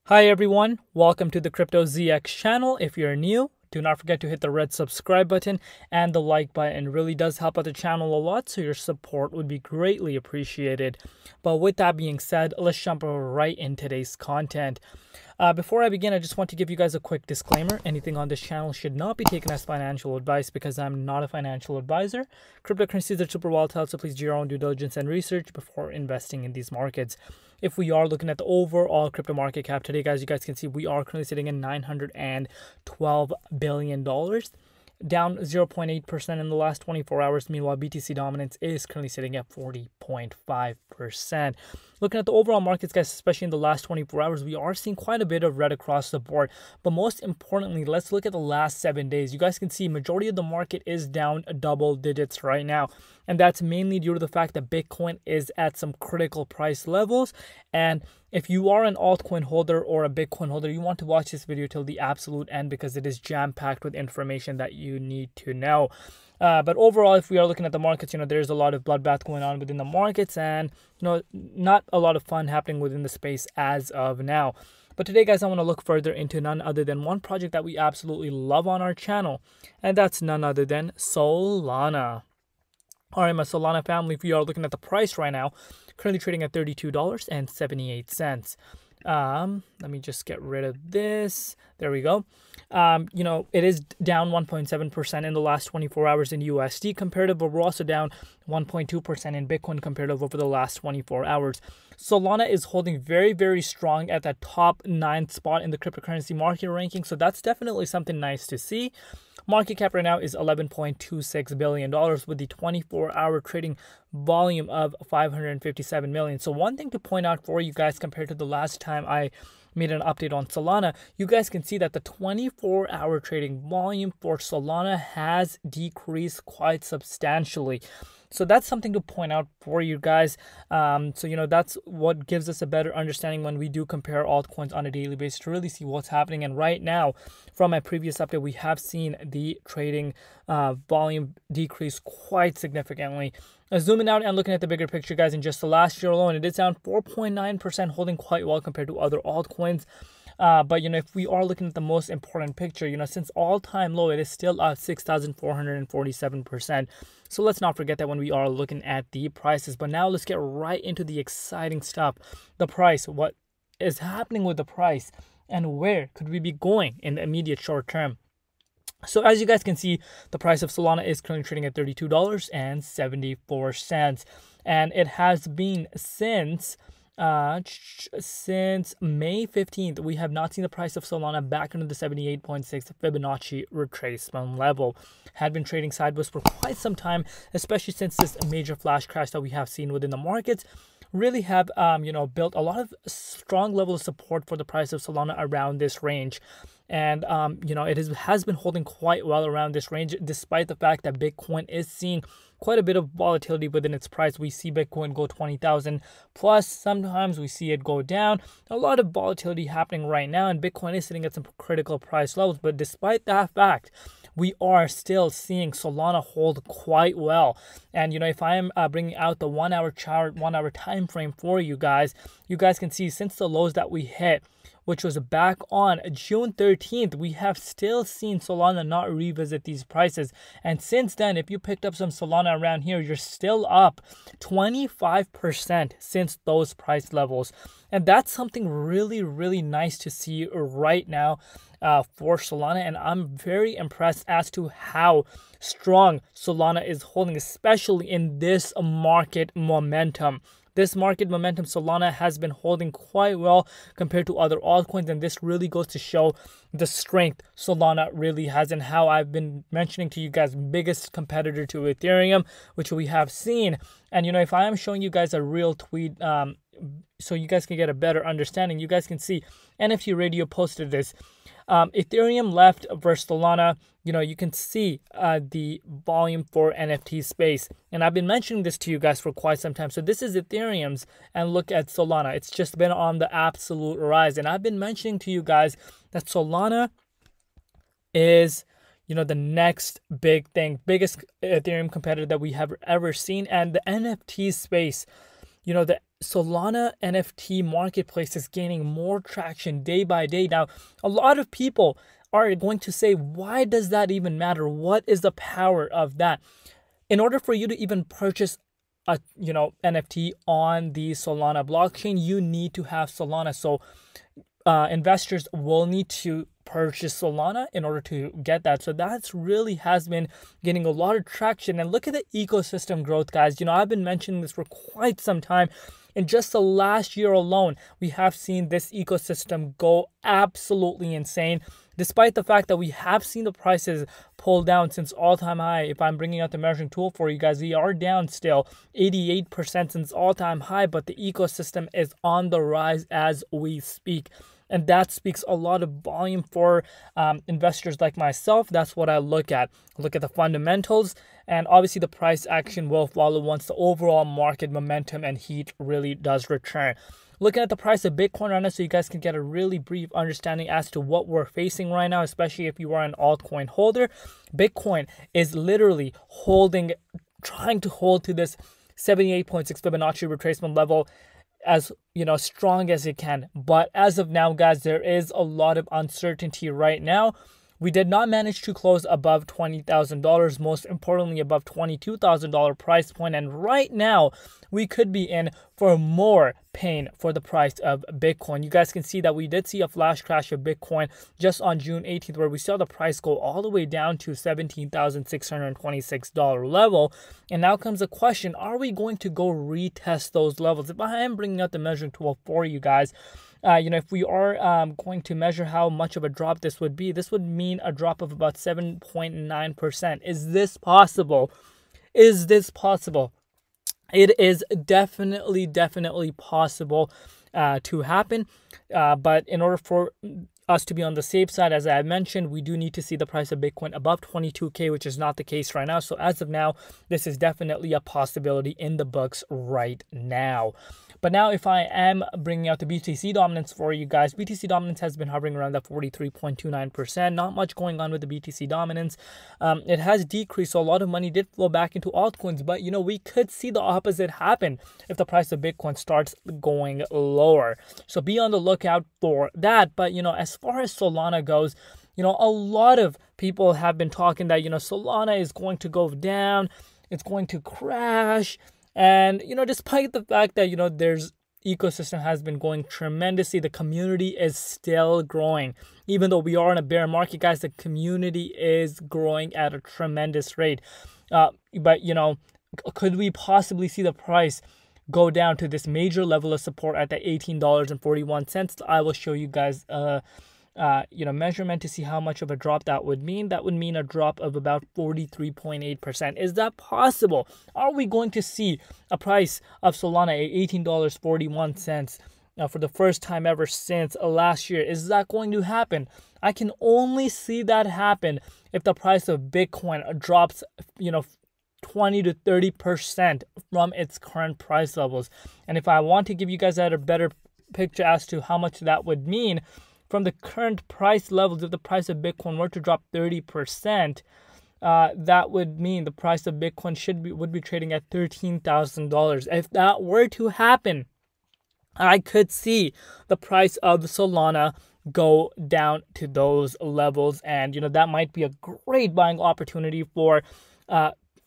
Hi everyone, welcome to the Crypto ZX channel. If you're new, do not forget to hit the red subscribe button and the like button. It really does help out the channel a lot, so your support would be greatly appreciated. But with that being said, let's jump right in today's content. Before I begin, I just want to give you guys a quick disclaimer. Anything on this channel should not be taken as financial advice because I'm not a financial advisor. Cryptocurrencies are super volatile, so please do your own due diligence and research before investing in these markets. If we are looking at the overall crypto market cap today, guys, you guys can see we are currently sitting in $912 billion, down 0.8% in the last 24 hours. Meanwhile, BTC Dominance is currently sitting at 40.5%. Looking at the overall markets, guys, especially in the last 24 hours, we are seeing quite a bit of red across the board. But most importantly, let's look at the last 7 days. You guys can see majority of the market is down double digits right now. And that's mainly due to the fact that Bitcoin is at some critical price levels. And if you are an altcoin holder or a Bitcoin holder, you want to watch this video till the absolute end because it is jam-packed with information that you need to know. But overall, if we are looking at the markets, there's a lot of bloodbath going on within the markets and, not a lot of fun happening within the space as of now. But today, guys, I want to look further into none other than one project that we absolutely love on our channel, and that's none other than Solana. All right, my Solana family, if you are looking at the price right now, currently trading at $32.78. Let me just get rid of this. There we go. It is down 1.7% in the last 24 hours in USD comparative, but we're also down 1.2% in Bitcoin comparative over the last 24 hours. Solana is holding very, very strong at that top 9 spot in the cryptocurrency market ranking, so that's definitely something nice to see. Market cap right now is $11.26 billion with the 24-hour trading volume of 557 million. So one thing to point out for you guys compared to the last time I made an update on Solana, you guys can see that the 24-hour trading volume for Solana has decreased quite substantially. So that's something to point out for you guys. That's what gives us a better understanding when we do compare altcoins on a daily basis to really see what's happening. And right now, from my previous update, we have seen the trading volume decrease quite significantly. Zooming out and looking at the bigger picture, guys, in just the last year alone, it is down 4.9%, holding quite well compared to other altcoins. But if we are looking at the most important picture, since all-time low, it is still up 6,447%. So let's not forget that when we are looking at the prices. But now let's get right into the exciting stuff. The price, what is happening with the price, and where could we be going in the immediate short term? So as you guys can see, the price of Solana is currently trading at $32.74. And it has been since May 15th, we have not seen the price of Solana back into the 78.6 Fibonacci retracement level. Had been trading sideways for quite some time, especially since this major flash crash that we have seen within the markets. Really have built a lot of strong level of support for the price of Solana around this range. And it has been holding quite well around this range, despite the fact that Bitcoin is seeing quite a bit of volatility within its price. We see Bitcoin go 20,000 plus. Sometimes we see it go down. A lot of volatility happening right now, and Bitcoin is sitting at some critical price levels. But despite that fact, we are still seeing Solana hold quite well. And if I am bringing out the 1 hour chart, 1 hour time frame for you guys can see since the lows that we hit, which was back on June 13th, we have still seen Solana not revisit these prices. And since then, if you picked up some Solana around here, you're still up 25% since those price levels. And that's something really, really nice to see right now for Solana. And I'm very impressed as to how strong Solana is holding, especially in this market momentum. This market momentum, Solana has been holding quite well compared to other altcoins, and this really goes to show the strength Solana really has, and how I've been mentioning to you guys, biggest competitor to Ethereum, which we have seen. And if I am showing you guys a real tweet, so you guys can get a better understanding, you guys can see NFT Radio posted this. Ethereum left versus Solana. You can see the volume for NFT space. And I've been mentioning this to you guys for quite some time. So this is Ethereum's, and look at Solana. It's just been on the absolute rise. And I've been mentioning to you guys that Solana is, the next big thing, biggest Ethereum competitor that we have ever seen. And the NFT space, the Solana NFT marketplace is gaining more traction day by day. Now, a lot of people are going to say, why does that even matter? What is the power of that? In order for you to even purchase a NFT on the Solana blockchain, you need to have Solana. So investors will need to purchase Solana in order to get that. So that's really has been getting a lot of traction. And look at the ecosystem growth, guys. I've been mentioning this for quite some time. In just the last year alone, we have seen this ecosystem go absolutely insane. Despite the fact that we have seen the prices pull down since all-time high. If I'm bringing out the measuring tool for you guys, we are down still 88% since all-time high, but the ecosystem is on the rise as we speak. And that speaks a lot of volume for investors like myself. That's what I look at. Look at the fundamentals, and obviously the price action will follow once the overall market momentum and heat really does return. Looking at the price of Bitcoin right now, so you guys can get a really brief understanding as to what we're facing right now, especially if you are an altcoin holder. Bitcoin is literally trying to hold to this 78.6 Fibonacci retracement level as strong as it can. But as of now, guys, there is a lot of uncertainty right now. We did not manage to close above $20,000, most importantly above $22,000 price point. And right now, we could be in for more pain for the price of Bitcoin. You guys can see that we did see a flash crash of Bitcoin just on June 18th, where we saw the price go all the way down to $17,626 level. And now comes the question, are we going to go retest those levels? If I am bringing out the measuring tool for you guys, if we are going to measure how much of a drop this would be, this would mean a drop of about 7.9%. Is this possible? Is this possible? It is definitely possible to happen. But in order for us to be on the safe side, as I mentioned, we do need to see the price of Bitcoin above 22K, which is not the case right now. So as of now, this is definitely a possibility in the books right now. But now if I am bringing out the BTC Dominance for you guys, BTC Dominance has been hovering around that 43.29%. Not much going on with the BTC Dominance. It has decreased, so a lot of money did flow back into altcoins. But, we could see the opposite happen if the price of Bitcoin starts going lower. So be on the lookout for that. But, as far as Solana goes, a lot of people have been talking that, Solana is going to go down. It's going to crash. And, despite the fact that, there's ecosystem has been going tremendously, the community is still growing. Even though we are in a bear market, guys, the community is growing at a tremendous rate. But, could we possibly see the price go down to this major level of support at the $18.41? I will show you guys measurement to see how much of a drop that would mean. That would mean a drop of about 43.8%. Is that possible? Are we going to see a price of Solana at $18.41 for the first time ever since last year? Is that going to happen? I can only see that happen if the price of Bitcoin drops, 20 to 30% from its current price levels. And if I want to give you guys a better picture as to how much that would mean, from the current price levels, if the price of Bitcoin were to drop 30%, that would mean the price of Bitcoin would be trading at $13,000. If that were to happen, I could see the price of Solana go down to those levels, and that might be a great buying opportunity for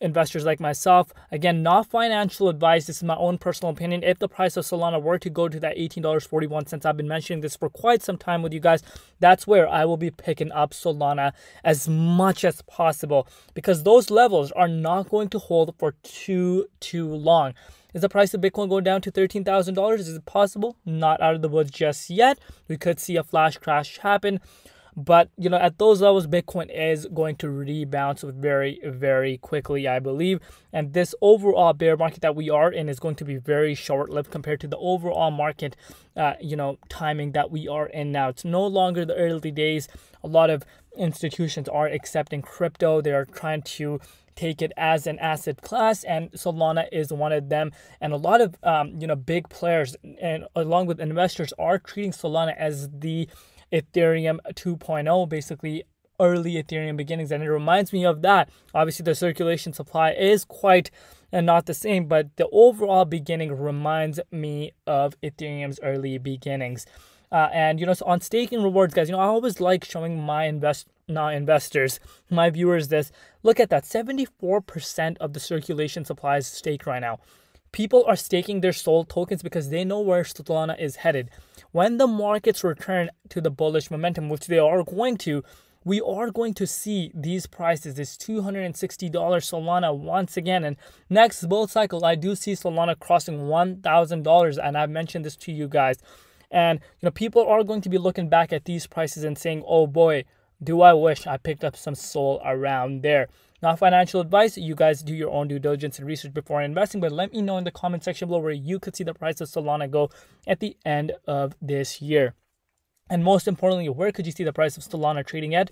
investors like myself. Again, not financial advice. This is my own personal opinion. If the price of Solana were to go to that $18.41, I've been mentioning this for quite some time with you guys, that's where I will be picking up Solana as much as possible, because those levels are not going to hold for too long. Is the price of Bitcoin going down to $13,000? Is it possible? Not out of the woods just yet. We could see a flash crash happen. But, at those levels, Bitcoin is going to rebound very, very quickly, I believe. And this overall bear market that we are in is going to be very short-lived compared to the overall market, timing that we are in now. It's no longer the early days. A lot of institutions are accepting crypto. They are trying to take it as an asset class, and Solana is one of them. And a lot of, big players and along with investors are treating Solana as the Ethereum 2.0, basically early Ethereum beginnings. And it reminds me of that. Obviously, the circulation supply is quite and not the same, but the overall beginning reminds me of Ethereum's early beginnings. And so on staking rewards, guys, I always like showing my investors, my viewers, this. Look at that, 74% of the circulation supply is staked right now. People are staking their SOL tokens because they know where Solana is headed. When the markets return to the bullish momentum, which they are going to, we are going to see these prices, this $260 Solana once again. And next bull cycle, I do see Solana crossing $1,000. And I've mentioned this to you guys. And people are going to be looking back at these prices and saying, oh boy, do I wish I picked up some SOL around there. Not financial advice. You guys do your own due diligence and research before investing. But let me know in the comment section below where you could see the price of Solana go at the end of this year. And most importantly, where could you see the price of Solana trading at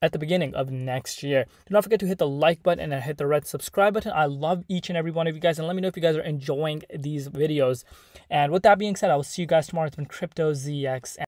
the beginning of next year? Do not forget to hit the like button and hit the red subscribe button. I love each and every one of you guys. And let me know if you guys are enjoying these videos. And with that being said, I will see you guys tomorrow. It's been Crypto ZX.